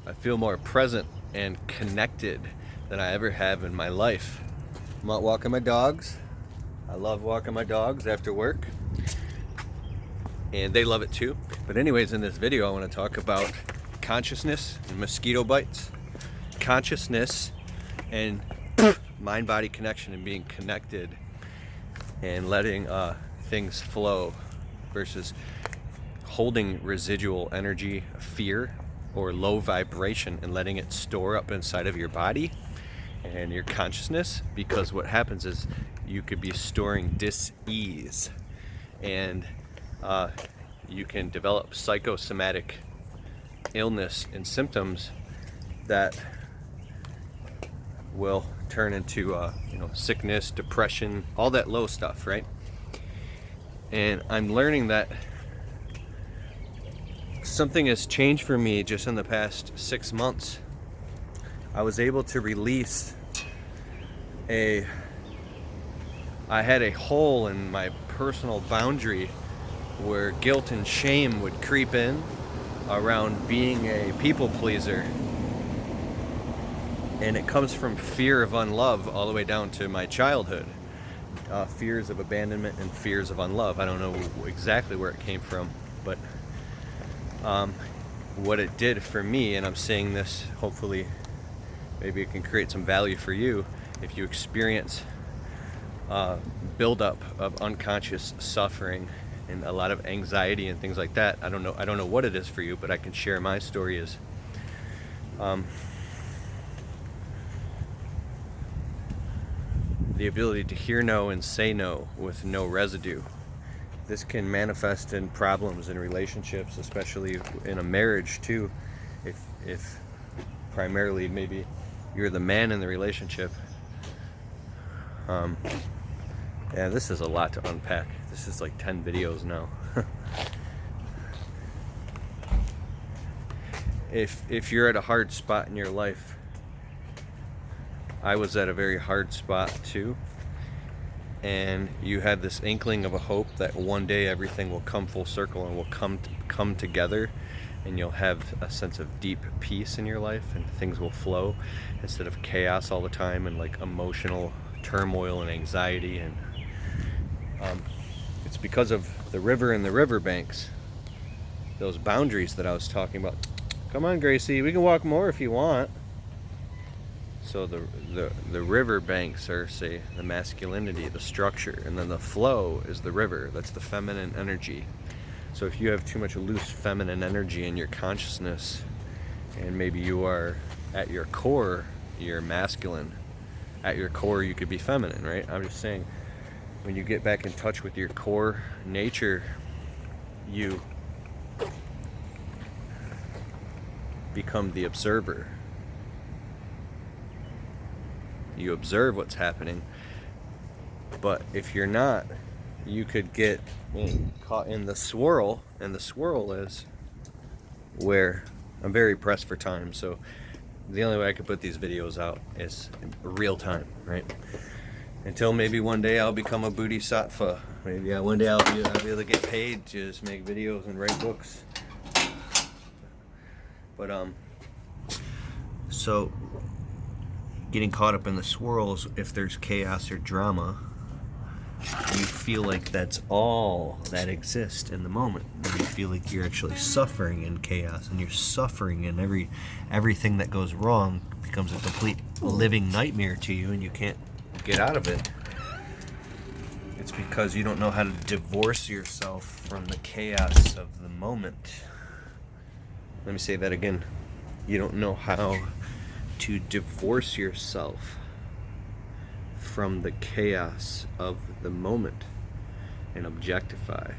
I feel more present and connected than I ever have in my life. I'm out walking my dogs. I love walking my dogs after work, and they love it too. But anyways, in this video I want to talk about consciousness and mosquito bites. Consciousness and mind-body connection and being connected and letting things flow versus holding residual energy, fear, or low vibration and letting it store up inside of your body and your consciousness, because what happens is you could be storing dis-ease, and you can develop psychosomatic illness and symptoms that will turn into sickness, depression, all that low stuff, right? And I'm learning that something has changed for me just in the past 6 months. I was able to release I had a hole in my personal boundary where guilt and shame would creep in around being a people pleaser. And it comes from fear of unlove all the way down to my childhood. Fears of abandonment and fears of unlove. I don't know exactly where it came from, but what it did for me, and I'm saying this, hopefully maybe it can create some value for you if you experience buildup of unconscious suffering and a lot of anxiety and things like that. I don't know what it is for you, but I can share my story. Is the ability to hear no and say no with no residue. This can manifest in problems in relationships, especially in a marriage too. If primarily maybe you're the man in the relationship. Yeah, this is a lot to unpack. This is like 10 videos now. If you're at a hard spot in your life, I was at a very hard spot too, and you had this inkling of a hope that one day everything will come full circle and will come together, and you'll have a sense of deep peace in your life and things will flow instead of chaos all the time and like emotional turmoil and anxiety. And it's because of the river and the riverbanks, those boundaries that I was talking about. Come on, Gracie, we can walk more if you want. So the river banks are, say, the masculinity, the structure, and then the flow is the river. That's the feminine energy. So if you have too much loose feminine energy in your consciousness, and maybe you are at your core, you're masculine. At your core, you could be feminine, right? I'm just saying, when you get back in touch with your core nature, you become the observer. You observe what's happening. But if you're not, you could get caught in the swirl, and the swirl is where I'm very pressed for time. So the only way I could put these videos out is real time, right? Until maybe one day I'll become a bodhisattva. Maybe one day I'll be able to get paid to just make videos and write books. But so getting caught up in the swirls, if there's chaos or drama, you feel like that's all that exists in the moment. And you feel like you're actually suffering in chaos, and you're suffering in everything that goes wrong becomes a complete living nightmare to you, and you can't get out of it. It's because you don't know how to divorce yourself from the chaos of the moment. Let me say that again. You don't know how to divorce yourself from the chaos of the moment and objectify.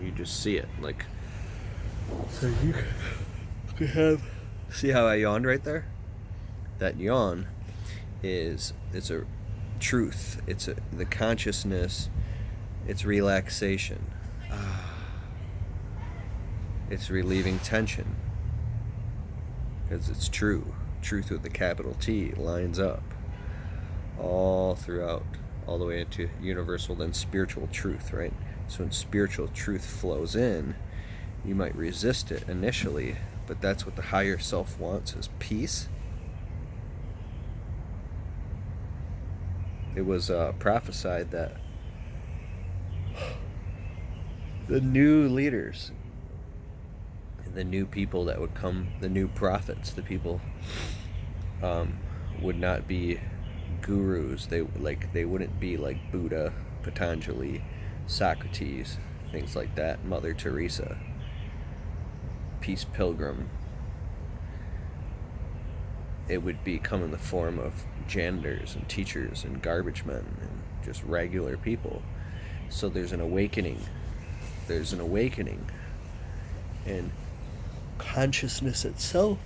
You just see it, like, so you could have, see how I yawned right there? That yawn it's a truth, the consciousness, it's relaxation, it's relieving tension, because it's true. Truth with the capital T lines up all throughout, all the way into universal, then spiritual truth, right? So when spiritual truth flows in, You might resist it initially, but that's what the higher self wants, is peace. It was prophesied that the new leaders, the new people that would come, the new prophets, the people would not be gurus. They wouldn't be like Buddha, Patanjali, Socrates, things like that, Mother Teresa, Peace Pilgrim. It would come in the form of janitors and teachers and garbage men and just regular people. So there's an awakening. And consciousness itself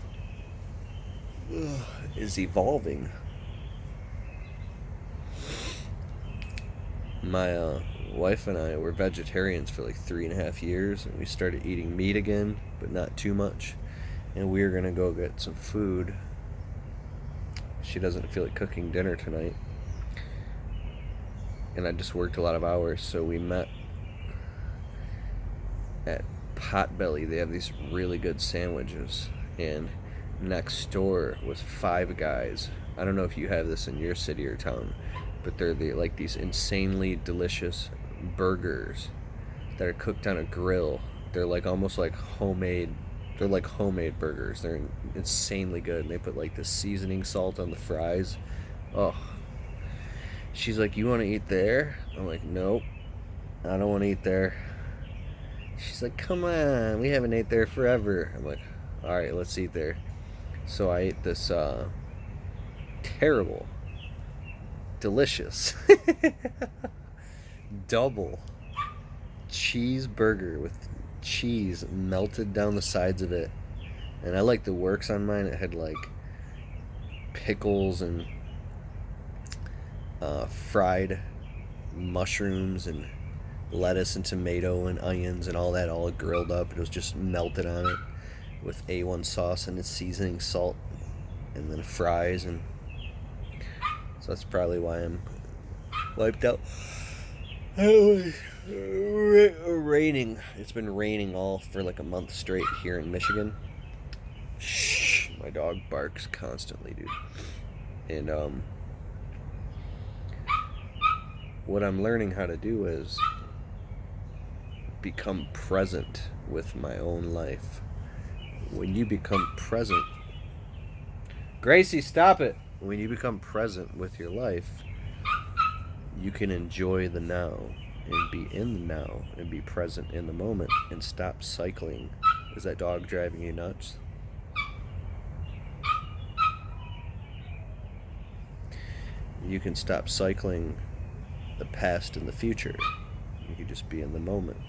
is evolving. My wife and I were vegetarians for like 3.5 years, and we started eating meat again, but not too much. And we're gonna go get some food. She doesn't feel like cooking dinner tonight, and I just worked a lot of hours, so we met at Potbelly. They have these really good sandwiches, and next door was Five Guys. I don't know if you have this in your city or town, but they're like these insanely delicious burgers that are cooked on a grill. They're like almost like homemade. They're like homemade burgers. They're insanely good, and they put like this seasoning salt on the fries. Oh, she's like, "You want to eat there?" I'm like, "Nope, I don't want to eat there." She's like, "Come on, we haven't ate there forever." I'm like, "All right, let's eat there." So I ate this terrible, delicious double cheeseburger with cheese melted down the sides of it. And I like the works on mine. It had like pickles and fried mushrooms and lettuce and tomato and onions and all that all grilled up. It was just melted on it with A1 sauce and its seasoning, salt, and then fries. And so that's probably why I'm wiped out. It was raining. It's been raining all for like a month straight here in Michigan. Shh, my dog barks constantly, dude. And what I'm learning how to do is become present with my own life. When you become present, Gracie, stop it. When you become present with your life, you can enjoy the now and be in the now and be present in the moment and stop cycling. Is that dog driving you nuts? You can stop cycling the past and the future. You can just be in the moment.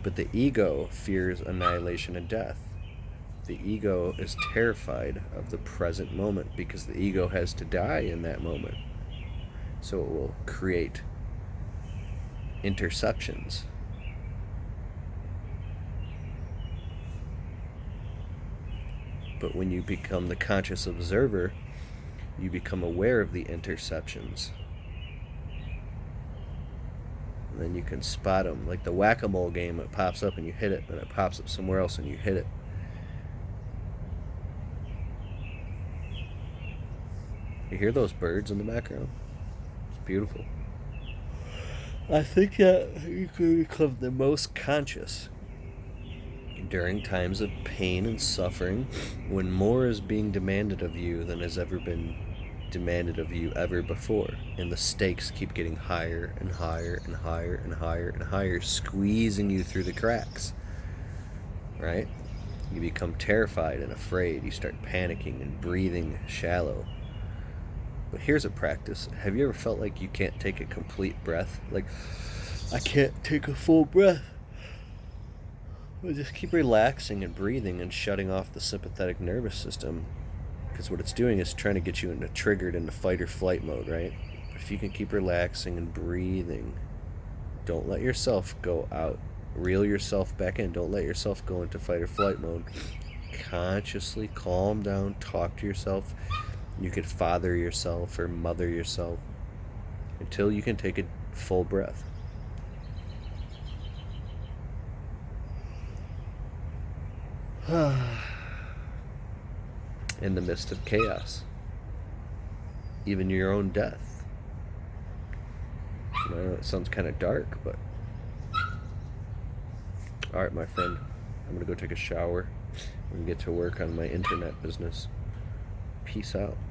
But the ego fears annihilation and death. The ego is terrified of the present moment because the ego has to die in that moment. So it will create interceptions. But when you become the conscious observer, you become aware of the interceptions. And then you can spot them. Like the whack-a-mole game, it pops up and you hit it, then it pops up somewhere else and you hit it. You hear those birds in the background? It's beautiful. I think that you can become the most conscious during times of pain and suffering, when more is being demanded of you than has ever been demanded of you ever before, and the stakes keep getting higher and higher and higher and higher and higher, squeezing you through the cracks, right? You become terrified and afraid. You start panicking and breathing shallow. But here's a practice. Have you ever felt like you can't take a complete breath? Like, I can't take a full breath. Well, just keep relaxing and breathing and shutting off the sympathetic nervous system, because what it's doing is trying to get you triggered into fight or flight mode, right? But if you can keep relaxing and breathing, don't let yourself go out. Reel yourself back in. Don't let yourself go into fight or flight mode. Consciously calm down, talk to yourself. You could father yourself or mother yourself until you can take a full breath. In the midst of chaos, even your own death. I know it sounds kind of dark, but all right, my friend, I'm gonna go take a shower and get to work on my internet business. Peace out.